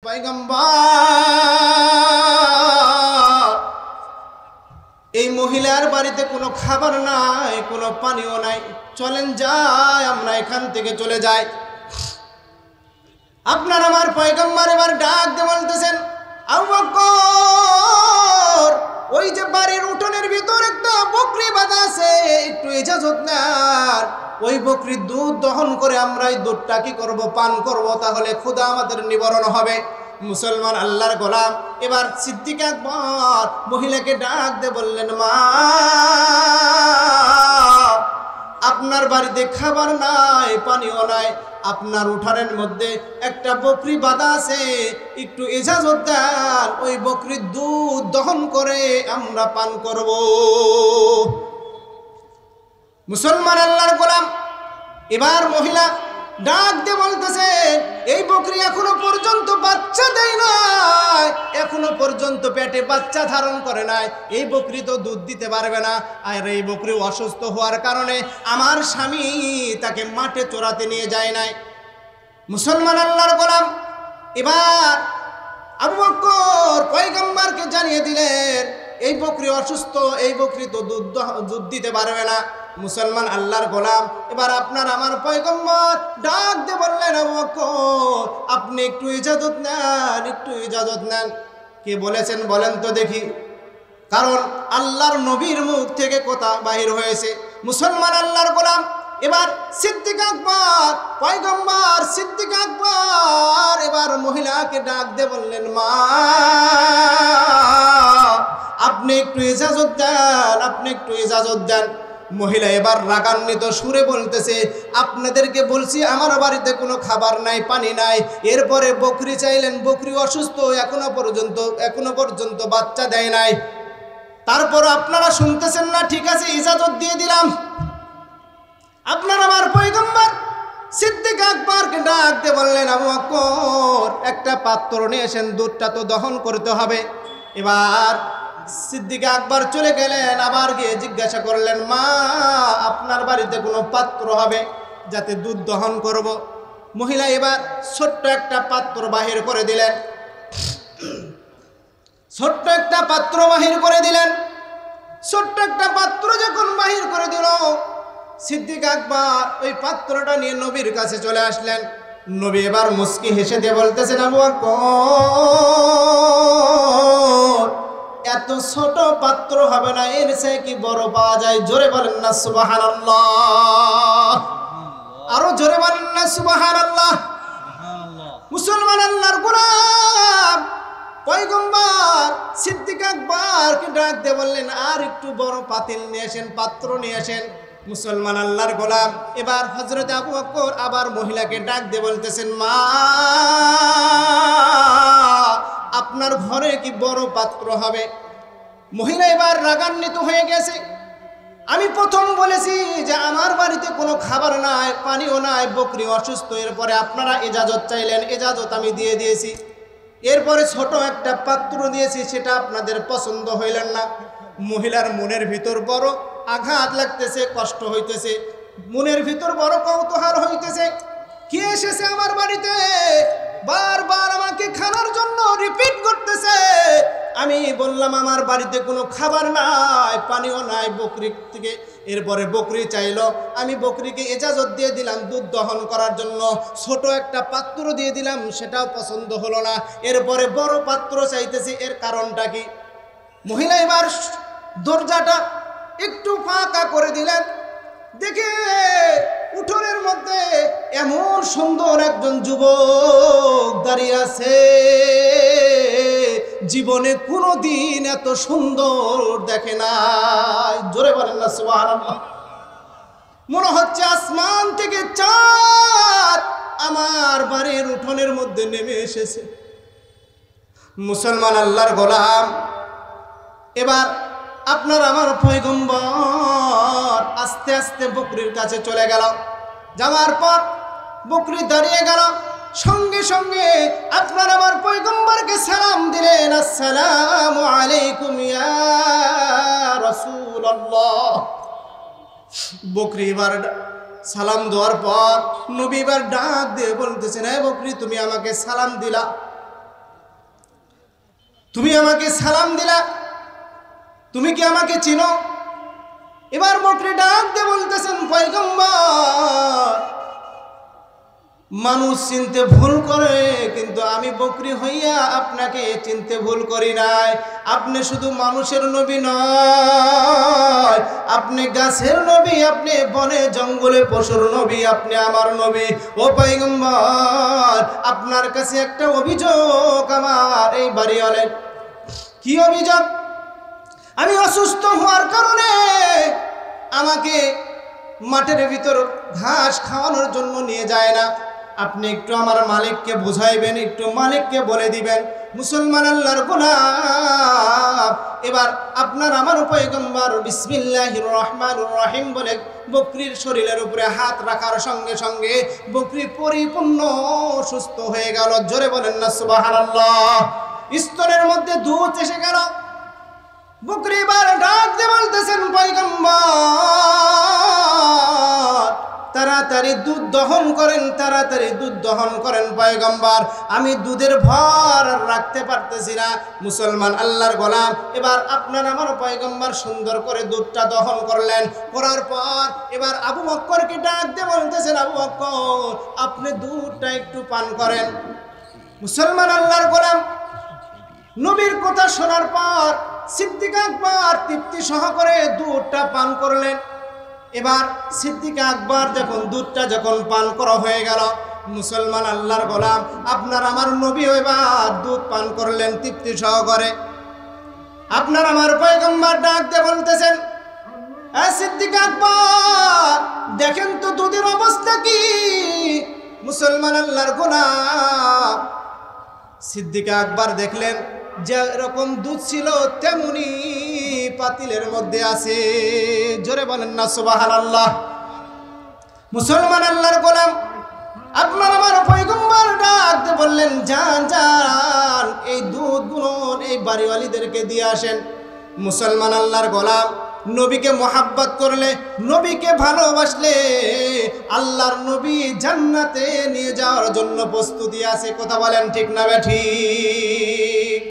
পয়গম্বর এই মহিলার বাড়িতে কোনো খাবার নাই, কোনো পানিও নাই, চলেন যাই আমরা এখান থেকে চলে যাই। আপনার আমার পয়গম্বর এবার ডাক দিয়ে বলতেছেন, আবু বকর ওই যে বাড়ির উঠোনের ভিতর একটা বকরি বাঁধা আছে, একটু ইজাজত নেন, ওই বকরির দুধ দহন করে আমরা এই দুধটা কি করব, পান করব, তাহলে ক্ষুধা আমাদের নিবারণ হবে। মুসলমান আল্লাহর গোলাম এবার সিদ্দিক আকবর মহিলাকে ডাক দিয়ে বললেন, মা আপনার বাড়িতে খাবার নাই, পানিও নাই, আপনার উঠানের মধ্যে একটা বকরি বাঁধা আছে, একটু ইজাজত দেন, ওই বকরির দুধ দহন করে আমরা পান করব। মুসলমান আল্লাহর গোলাম এবার মহিলা ডাক দিয়ে বলতেছে, এই বকরি এখনো পর্যন্ত বাচ্চা দেয় নাই, এখনো পর্যন্ত পেটে বাচ্চা ধারণ করে নাই, এই বকরি তো দুধ দিতে পারবে না, আর এই বকরি অসুস্থ হওয়ার কারণে আমার স্বামী তাকে মাঠে চড়াতে নিয়ে যায় নাই। মুসলমান আল্লাহর গোলাম এবার আবু বকর পয়গম্বরকে জানিয়ে দিলেন, এই বকরি অসুস্থ, এই বকরি তো দুধ দিতে পারবে না। মুসলমান আল্লাহর গোলাম এবার আপনার আমার পয়গম্বর ডাক দিয়ে বললেন, আবু বকর আপনি একটু ইজাজত নেন, একটু ইজাজত নেন। কে বলেছেন বলেন তো দেখি, কারণ আল্লাহর নবীর মুখ থেকে কথা বাহির হয়েছে। মুসলমান আল্লাহর গোলাম এবার সিদ্দিক আকবর পয়গম্বর সিদ্দিক আকবর এবার মহিলাকে ডাক দিয়ে বললেন, মা আপনি একটু ইজাজত দেন, আপনি একটু ইজাজত দেন। মহিলা এবার রাগান্বিত সুরে বলতেছে, আপনাদেরকে বলছি আমার বাড়িতে কোনো খাবার নাই, পানি নাই, এরপরে বকরি চাইলেন, বকরি অসুস্থ, এখনো পর্যন্ত বাচ্চা দেয় নাই, তারপর আপনারা শুনতেছেন না, ঠিক আছে ইজাজত দিয়ে দিলাম। আপনার আমার পয়গম্বর সিদ্দিক আকবরকে ডাক দিয়ে বললেন, আবু বকর একটা পাত্র নিয়ে এসেন, দুধটা তো দহন করতে হবে। এবার সিদ্দিক আকবর চলে গেলেন, আবার গিয়ে জিজ্ঞাসা করলেন, মা আপনার বাড়িতে কোনো পাত্র হবে যাতে দুধ দহন করব? মহিলা এবার ছোট্ট একটা পাত্র বাহির করে দিলেন, ছোট্ট একটা পাত্র বাহির করে দিলেন। ছোট্ট একটা পাত্র যখন বাহির করে দিল, সিদ্দিক আকবর ওই পাত্রটা নিয়ে নবীর কাছে চলে আসলেন। নবী এবার মুস্কি হেসে দিয়ে বলতেছেন, আবু বকর এত ছোট পাত্র হবে না, এর চেয়ে কি বড় পাওয়া যায়? জোরে বলেন না সুবহানাল্লাহ, আরো জোরে বলেন না সুবহানাল্লাহ। মুসলমান আল্লাহর গোলাম পয়গম্বর সিদ্দিক আকবরকে ডাক দিয়ে বললেন, আর একটু বড় পাতিল নিয়ে আসেন, পাত্র নিয়ে আসেন। মুসলমান আল্লাহর গোলাম এবার হযরত আবু বকর আবার মহিলাকে ডাক দিয়ে বলতেছেন, মা আপনার ঘরে কি বড় পাত্র হবে? মহিলা এবার রাগান্বিত হয়ে গেছে। আমি প্রথম বলেছি যে আমার বাড়িতে কোনো খাবার নাই, পানিও নাই, বকরি অসুস্থ, এরপরে আপনারা ইজাজত চাইলেন, ইজাজত আমি দিয়ে দিয়েছি, এরপরে ছোট একটা পাত্র দিয়েছি, সেটা আপনাদের পছন্দ হইলেন না। মহিলার মনের ভিতর বড় আঘাত লাগতেছে, কষ্ট হইতেছে, মনের ভিতর বড় কৌতূহল হইতেছে, কে এসেছে আমার বাড়িতে, বারবার আমাকে খানার জন্য রিপিট করতেছে। আমি বললাম আমার বাড়িতে কোনো খাবার নাই, পানিও নাই, বকরি থেকে এরপরে বকরি চাইলো, আমি বকরিকে ইজাজত দিয়ে দিলাম দুধ দহন করার জন্য, ছোট একটা পাত্র দিয়ে দিলাম, সেটাও পছন্দ হলো না, এরপরে বড় পাত্র চাইতেছি, এর কারণটা কি? মহিলা এবার দরজাটা একটু ফাঁকা করে দিলেন, দেখে উঠোনের মধ্যে এমন সুন্দর একজন যুবক দাঁড়িয়ে আছে, জীবনে কোনোদিন এত সুন্দর দেখে নাই। জোরে বলেন না সুবহানাল্লাহ। মনে হচ্ছে আসমান থেকে চাঁদ আমার বাড়ির উঠোনের মধ্যে নেমে এসেছে। মুসলমান আল্লাহর গোলাম এবার আপনার আমার পয়গম্বর আস্তে আস্তে বকরির কাছে চলে গেল, যাওয়ার পর বকরি দাঁড়িয়ে গেল, সঙ্গে সঙ্গে আপনার আমার পয়গম্বরকে সালাম দিলেন, আসসালামু আলাইকুম ইয়া রাসূলুল্লাহ। বকরি এবার সালাম দেওয়ার পর নবী এবার ডাক দিয়ে বলতেছেন, হে বকরি তুমি আমাকে সালাম দিলা, তুমি আমাকে সালাম দিলা, তুমি কি আমাকে চিনো? এবার বকরি ডাক দিয়ে বলতেছেন, পয়গম্বর, মানুষ চিনতে ভুল করে, কিন্তু আমি বকরি হইয়া আপনাকে চিনতে ভুল করি নাই। আপনি শুধু মানুষের নবী নয়, আপনি গাছের নবী, আপনি বনে জঙ্গলে পশুর নবী, আপনি আমার নবী। ও পয়গম্বর, আপনার কাছে একটা অভিযোগ আমার এই বাড়িওয়ালের। কি অভিযোগ? আমি অসুস্থ হওয়ার কারণে আমাকে মাঠের ভিতর ঘাস খাওয়ানোর জন্য নিয়ে যায় না। আপনি একটু আমার মালিককে বুঝাইবেন, একটু মালিককে বলে দিবেন। মুসলমান আল্লাহর গোলাম, এবার আপনার আমার পয়গম্বর বিসমিল্লাহির রহমানির রহিম বলে বকরির শরীরের উপরে হাত রাখার সঙ্গে সঙ্গে বকরি পরিপূর্ণ সুস্থ হয়ে গেল। জোরে বলেন না সুবহানাল্লাহ। স্তনের মধ্যে দুধ এসে গেল। বকরি এবার ডাক দিয়ে বলতেছেন, পয়গম্বর, তাড়াতাড়ি দুধ দহন করেন, তাড়াতাড়ি দুধ দহন করেন পয়গম্বর, আমি দুধের ভর রাখতে পারতেছি না। মুসলমান আল্লাহর গোলাম, এবার আপনার আমার পয়গম্বর সুন্দর করে দুধটা দহন করলেন। করার পর এবার আবু বকরকে ডাক দিয়ে বলতেছেন, আবু বকর, আপনি দুধটা একটু পান করেন। মুসলমান আল্লাহর গোলাম, নবীর কথা শোনার পর সিদ্দিক আকবর তৃপ্তি সহকারে দুধটা পান করলেন। এবার সিদ্দিক আকবর দুধটা যখন পান করা হয়ে গেল, মুসলমান আল্লাহর গোলাম, আপনার আমার নবী এবার দুধ পান করলেন তৃপ্তি সহকারে। আপনার আমার পয়গম্বর ডাক দিয়ে বলতেছেন, সিদ্দিক আকবর, দেখেন তো দুধের অবস্থা কি? মুসলমান আল্লাহর গোলাম সিদ্দিক আকবর দেখলেন যে এরকম দুধ ছিল তেমনি পাতিলের মধ্যে আছে। জোরে বলেন না সুবহানাল্লাহ। মুসলমান আল্লাহর গোলাম, আপনার আমার পয়গম্বর ডাক দিয়ে বললেন, যান যান, এই দুধগুলো এই বাড়িওয়ালিদেরকে দিয়ে আসেন। মুসলমান আল্লাহর গোলাম, নবীকে মোহাব্বত করলে, নবীকে ভালোবাসলে আল্লাহর নবী জান্নাতে নিয়ে যাওয়ার জন্য প্রস্তুতি আছে। কথা বলেন ঠিক না বেঠিক?